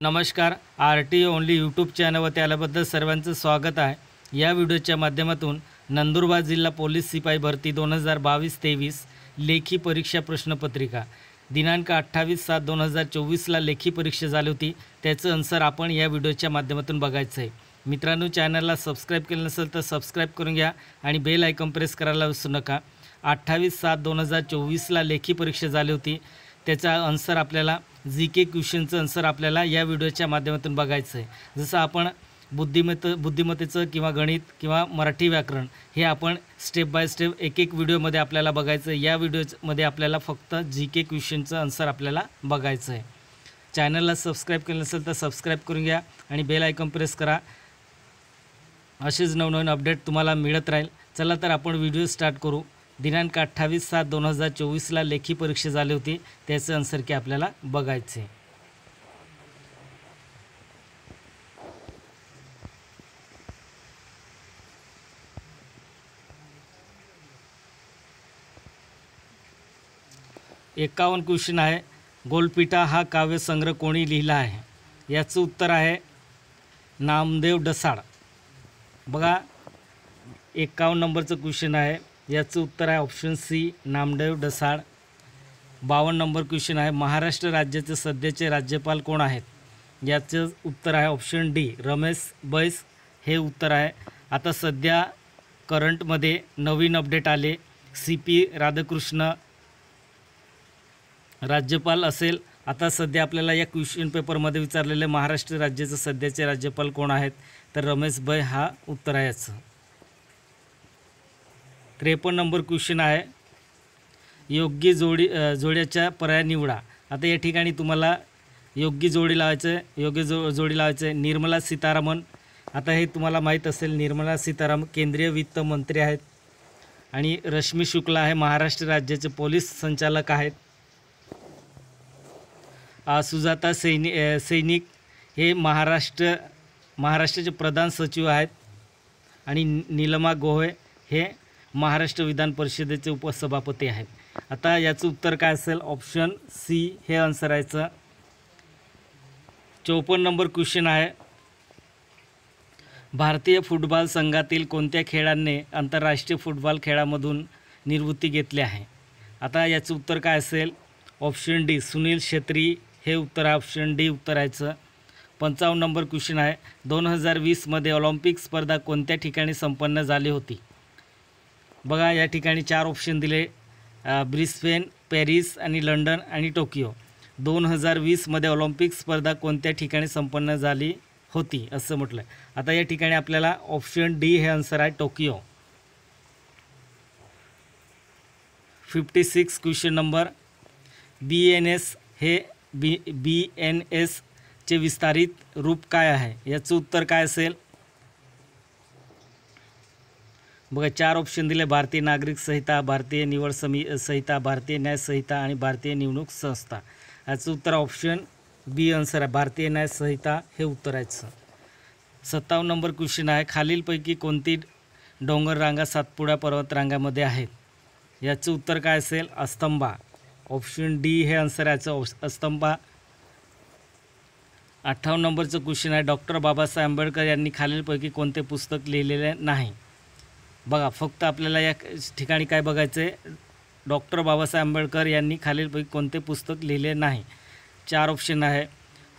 नमस्कार. RT only YouTube चॅनलवरती आल्याबद्दल सर्वांचं स्वागत आहे. या व्हिडिओच्या माध्यमातून नंदुरबार जिल्हा पोलीस सिपाई भरती 2022-23 लेखी परीक्षा प्रश्नपत्रिका दिनांक 28/7/2024 लेखी परीक्षा झाली होती. त्याचं आन्सर आपण या व्हिडिओच्या माध्यमातून बघायचं आहे. मित्रांनो, चॅनलला सबस्क्राईब केलं नसेल तर सबस्क्राईब करून घ्या आणि बेल आयकॉन प्रेस करायला विसरू नका. 28/7/2024 लेखी परीक्षा झाली होती. त्याचा आन्सर आपल्याला GK क्वेश्चनचं आन्सर आपल्याला या व्हिडिओच्या माध्यमातून बघायचं आहे. जसं आपण बुद्धिमत्तेचं किंवा गणित किंवा मराठी व्याकरण हे आपण स्टेप बाय स्टेप एक व्हिडिओमध्ये आपल्याला बघायचं आहे. या व्हिडिओमध्ये आपल्याला फक्त GK क्वेश्चनचं आन्सर आपल्याला बघायचं आहे. चॅनलला सबस्क्राईब केलं नसेल तर सबस्क्राईब करून घ्या आणि बेल आयकॉन प्रेस करा. असेच नवनवीन अपडेट तुम्हाला मिळत राहील. चला तर आपण व्हिडिओ स्टार्ट करू. दिनांक 28/7/2024 लेखी परीक्षा झाली होती. त्याचं आन्सर की आपल्याला बघायचे. एकावन्न क्वेश्चन आहे. गोलपिठा हा काव्यसंग्रह कोणी लिहिला आहे? याचं उत्तर आहे नामदेव डसाळ. बघा, 51 नंबरचं क्वेश्चन आहे. याचं उत्तर आहे option C Namdeo Dhasal. 52 number question आहे. महाराष्ट्र राज्याचे सध्याचे राज्यपाल कोण आहेत? याचं उत्तर आहे ऑप्शन डी रमेश बैस हे उत्तर आहे. आता सध्या करंटमध्ये नवीन अपडेट आले. CP राधाकृष्ण राज्यपाल असेल. आता सध्या आपल्याला या क्वेश्चन पेपरमध्ये विचारलेले महाराष्ट्र राज्याचे सध्याचे राज्यपाल कोण आहेत? तर रमेश बै हा उत्तर आहे याचं. 53 नंबर क्वेश्चन आहे. योग्य जोड्याच्या पर्याय निवडा. आता या ठिकाणी तुम्हाला योग्य जोडी लावायचं आहे. निर्मला सीतारामन. आता हे तुम्हाला माहीत असेल, निर्मला सीतारामन केंद्रीय वित्त मंत्री आहेत. आणि रश्मी शुक्ला आहे महाराष्ट्र राज्याचे पोलीस संचालक आहेत. सुजाता सैनिक हे महाराष्ट्राचे प्रधान सचिव आहेत. आणि नीलमा गोहे हे महाराष्ट्र विधान परिषदेचे उपसभापती आहेत. आता याचं उत्तर काय असेल? ऑप्शन सी हे आन्सर आहे. 54 नंबर क्वेश्चन आहे. भारतीय फुटबॉल संघातील कोणत्या खेळाडूने आंतरराष्ट्रीय फुटबॉल खेळामधून निवृत्ती घेतली आहे? आता याचं उत्तर काय असेल? ऑप्शन डी सुनील छेत्री हे उत्तर आहे. ऑप्शन डी उत्तर आहे. 55 नंबर क्वेश्चन आहे. 2020 मध्ये ऑलिम्पिक स्पर्धा कोणत्या ठिकाणी संपन्न झाली होती? बघा, या ठिकाणी 4 ऑप्शन दिले. ब्रिस्बेन, पॅरिस आणि लंडन आणि टोकियो. 2020 मध्ये ऑलिम्पिक स्पर्धा कोणत्या ठिकाणी संपन्न झाली होती असं म्हटलं. आता या ठिकाणी आपल्याला ऑप्शन डी हे आन्सर आहे टोकियो. 56 question number. BNS हे BNS चे विस्तारित रूप काय आहे? याचं उत्तर काय असेल? बघा, 4 ऑप्शन दिले. भारतीय नागरिक संहिता, भारतीय निवड संहिता, भारतीय न्याय संहिता आणि भारतीय निवडणूक संस्था. याचं उत्तर ऑप्शन बी आन्सर आहे. भारतीय न्याय संहिता हे उत्तर आहे. 57 नंबर क्वेश्चन आहे. खालीलपैकी कोणती डोंगर रांगा सातपुडा पर्वतरांगामध्ये आहेत? याचं उत्तर काय असेल? अस्तंबा. ऑप्शन डी हे आन्सर आहे. अस्तंबा. 58 नंबरचं क्वेश्चन आहे. डॉक्टर बाबासाहेब आंबेडकर यांनी खालीलपैकी कोणते पुस्तक लिहिलेले नाही? बघा, फक्त आपल्याला या ठिकाणी काय बघायचं आहे? डॉक्टर बाबासाहेब आंबेडकर यांनी खालीलपैकी कोणते पुस्तक लिहिले नाही? 4 ऑप्शन आहे.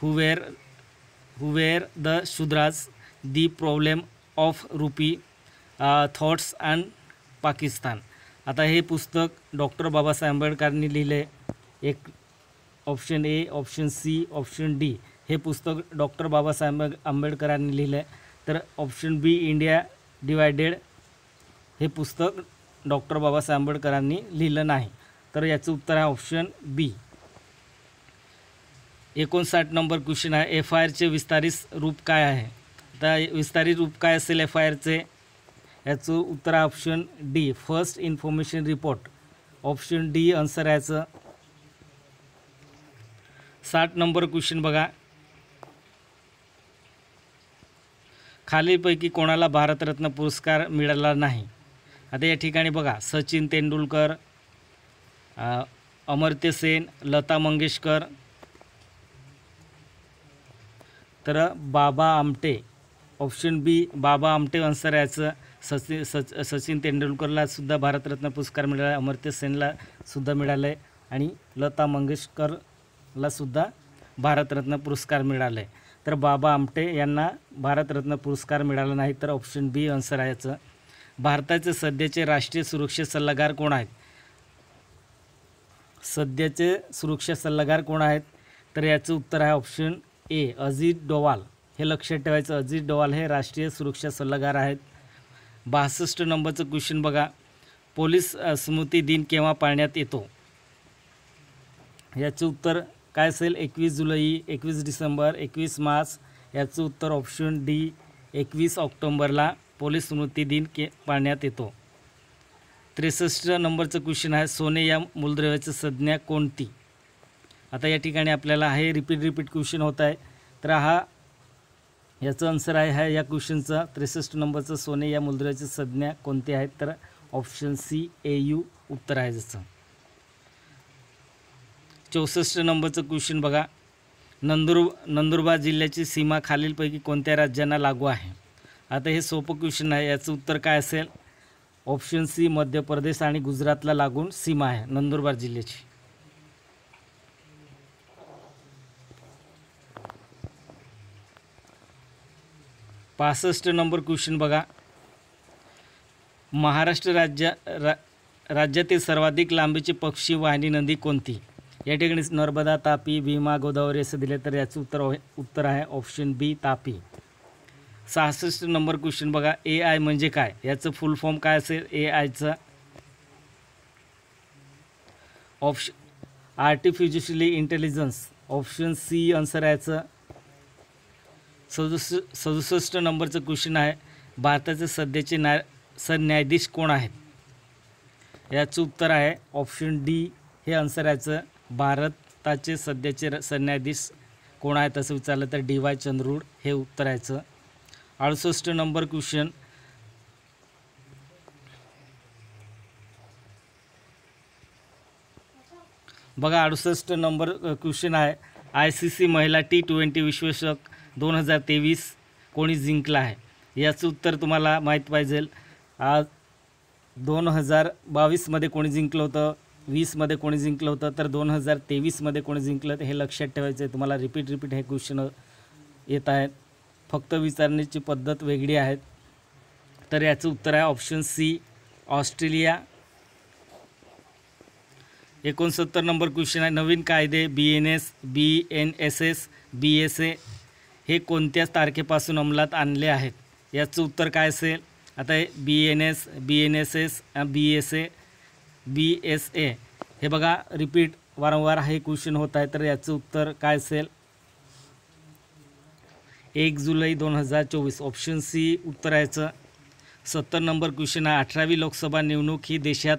Who were the Shudras, the problem of rupee, thoughts and Pakistan. आता हे पुस्तक डॉक्टर बाबासाहेब आंबेडकरांनी लिहिले. एक option A, option C, option D हे पुस्तक डॉक्टर बाबासाहेब आंबेडकरांनी लिहिले. तर ऑप्शन बी इंडिया डिवायडेड हे पुस्तक डॉक्टर बाबासाहेब आंबेडकरांनी लिहिलं नाही. तर याचं उत्तर आहे ऑप्शन बी. 59 नंबर क्वेश्चन आहे. FIRचे विस्तारित रूप काय आहे? आता विस्तारित रूप काय असेल FIRचे? याचं उत्तर आहे option D first information report. Option D answer याचं. 60 नंबर क्वेश्चन बघा. खालीलपैकी कोणाला भारतरत्न पुरस्कार मिळाला नाही? आता या ठिकाणी बघा, सचिन तेंडुलकर, अमर्त्य सेन, लता मंगेशकर, तर बाबा आमटे, ऑप्शन बी बाबा आमटे आन्सर याचं. सचिन तेंडुलकरला सुद्धा भारतरत्न पुरस्कार मिळाला आहे, अमर्त्य सेनला सुद्धा मिळालं आहे आणि लता मंगेशकरला सुद्धा भारतरत्न पुरस्कार मिळाला आहे. तर बाबा आमटे यांना भारतरत्न पुरस्कार मिळाला नाही, तर ऑप्शन बी आन्सर आहे याचं. भारताचे सध्याचे राष्ट्रीय सुरक्षा सल्लागार कोण आहेत? सध्याचे सुरक्षा सल्लागार कोण आहेत? तर याचं उत्तर आहे ऑप्शन ए अजित डोवाल. हे लक्षात ठेवायचं, अजित डोवाल हे राष्ट्रीय सुरक्षा सल्लागार आहेत. 62 नंबरचं क्वेश्चन बघा, पोलीस स्मृती दिन केव्हा पाळण्यात येतो? याचं उत्तर काय असेल? 21 जुलै, 21 डिसेंबर, 21 मार्च. याचं उत्तर ऑप्शन डी 21 ऑक्टोंबरला पोलीस स्मृती दिन पाळण्यात येतो. 63 नंबरचं क्वेश्चन आहे, सोने या मूलद्रव्याची संज्ञा कोणती? आता या ठिकाणी आपल्याला हे रिपीट क्वेश्चन होत आहे, तर याचं आन्सर आहे या क्वेश्चनचा 63 नंबरचं, सोने या मूलद्रव्याची संज्ञा कोणती आहेत? तर ऑप्शन सी AU उत्तर आहे जसं. 64 नंबरचं क्वेश्चन बघा, नंदुरबार जिल्ह्याची सीमा खालीलपैकी कोणत्या राज्यांना लागू आहे? आता हे सोपं क्वेश्चन आहे, याचं उत्तर काय असेल? ऑप्शन सी मध्य प्रदेश आणि गुजरातला लागून सीमा आहे नंदुरबार जिल्ह्याची. पासष्ट नंबर क्वेश्चन बघा, महाराष्ट्र राज्यातील सर्वाधिक लांबीची पक्षी वाहिनी नदी कोणती? या ठिकाणी नर्मदा, तापी, भीमा, गोदावरी असं दिले, तर याचं उत्तर आहे option B Tapi. 66 number question बघा, AI म्हणजे काय? याचं फुल फॉर्म काय असेल? AIचं option artificially intelligence, option C answer याचं. 67 नंबरचं क्वेश्चन आहे, भारताचे सध्याचे सरन्यायाधीश कोण आहेत? याचं उत्तर आहे ऑप्शन डी हे आन्सर याचं. भारताचे सध्याचे सरन्यायाधीश कोण आहेत असं विचारलं तर DY चंद्रचूड हे उत्तर याचं. 68 नंबर क्वेश्चन, बघा 68 नंबर क्वेश्चन आहे, ICC महिला T20 विश्वचषक 2023 कोणी जिंकला आहे? याचं उत्तर तुम्हाला माहीत पाहिजे. 2022मध्ये कोणी जिंकलं होतं, 20मध्ये कोणी जिंकलं होतं, तर 2023मध्ये कोणी जिंकलं, तर हे लक्षात ठेवायचं आहे तुम्हाला. रिपीट हे क्वेश्चन येत आहेत, फक्त विचारण्याची पद्धत वेगळी आहे. तर याचं उत्तर आहे option C Australia. 69 number question आहे, नवीन कायदे BNSS, BSA हे कोणत्या तारखेपासून अंमलात आणले आहेत? याचं उत्तर काय असेल? आता BNSS, BSA हे बघा रिपीट वारंवार हे क्वेश्चन होत आहे, तर याचं उत्तर काय असेल? 1 जुलै 2024 ऑप्शन सी उत्तर याचं. 70 नंबर क्वेश्चन आहे, 18वी लोकसभा निवडणूक ही देशात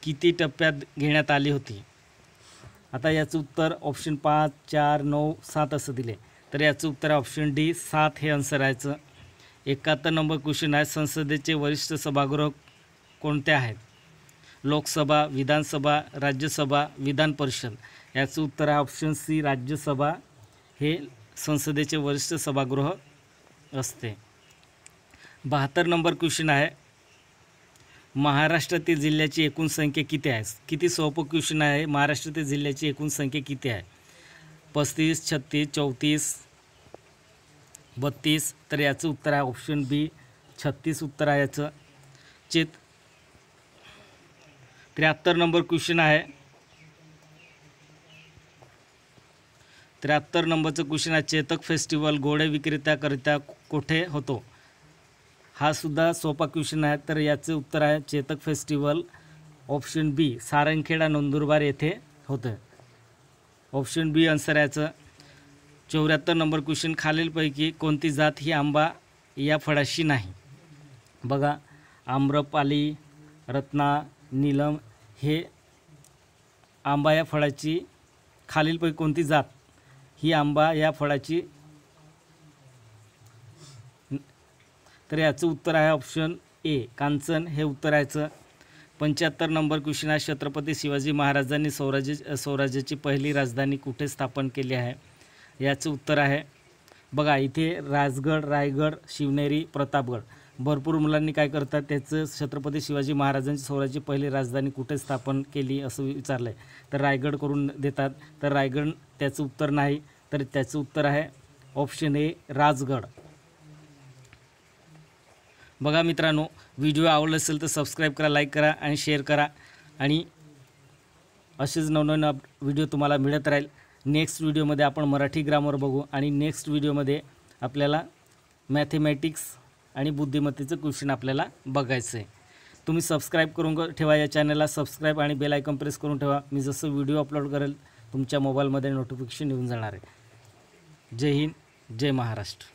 किती टप्प्यात घेण्यात आली होती? आता याचं उत्तर ऑप्शन 5, 4, 9, 7 असं दिले, तर याचं उत्तर ऑप्शन डी 7 हे आन्सर याचं. 71 नंबर क्वेश्चन आहे, संसदेचे वरिष्ठ सभागृह कोणते आहेत? लोकसभा, विधानसभा, राज्यसभा, विधान परिषद. याचं उत्तर आहे ऑप्शन सी राज्यसभा हे संसदेचे वरिष्ठ सभागृह असते. 72 नंबर क्वेश्चन आहे, महाराष्ट्रातील जिल्ह्याची एकूण संख्या किती आहे? किती सोपं क्वेश्चन आहे, महाराष्ट्रातील जिल्ह्याची एकूण संख्या किती आहे? 35, 36, 34, 32. तर याचं उत्तर आहे ऑप्शन बी 36 उत्तर आहे याचं. 73 नंबर क्वेश्चन आहे, 73 नंबरचं क्वेश्चन आहे, चेतक फेस्टिवल घोडे विक्रेत्याकरिता कुठे होतो? हा सुद्धा सोपा क्वेश्चन आहे, तर याचं उत्तर आहे चेतक फेस्टिवल ऑप्शन बी सारंगखेडा नंदुरबार येथे होतं. ऑप्शन बी आन्सर याचं. 74 नंबर क्वेश्चन, खालीलपैकी कोणती जात ही आंबा या फळाशी नाही? बघा आम्रपाली, रत्ना, नीलम हे आंबा या फळाची खालीलपैकी कोणती जात ही आंबा या फळाची? तर याचं उत्तर आहे ऑप्शन ए कांचन हे उत्तर याचं. 75 नंबर क्वेश्चन आहे, छत्रपती शिवाजी महाराजांनी स्वराज्याची पहिली राजधानी कुठे स्थापन केली आहे? याचं उत्तर आहे बघा इथे राजगड, रायगड, शिवनेरी, प्रतापगड भरपूर मुलांनी काय करतात त्याचं छत्रपती शिवाजी महाराजांची स्वराज्याची पहिली राजधानी कुठे स्थापन केली असं विचारलं आहे तर रायगड करून देतात. तर रायगड त्याचं उत्तर नाही, तर त्याचं उत्तर आहे ऑप्शन ए राजगड. बघा मित्रांनो, व्हिडिओ आवडला असेल तर सबस्क्राईब करा, लाईक करा आणि शेअर करा आणि असेच नवनवीन व्हिडिओ तुम्हाला मिळत राहील. नेक्स्ट व्हिडिओमध्ये आपण मराठी ग्रामर बघू आणि नेक्स्ट व्हिडिओमध्ये आपल्याला मॅथेमॅटिक्स आणि बुद्धिमत्तेचं क्वेश्चन आपल्याला बघायचं आहे. तुम्ही सबस्क्राईब करून ठेवा, या चॅनलला सबस्क्राईब आणि बेल आयकॉन प्रेस करून ठेवा. मी जसं व्हिडिओ अपलोड करेल तुमच्या मोबाईलमध्ये नोटिफिकेशन येऊन जाणार आहे. जय हिंद, जय महाराष्ट्र.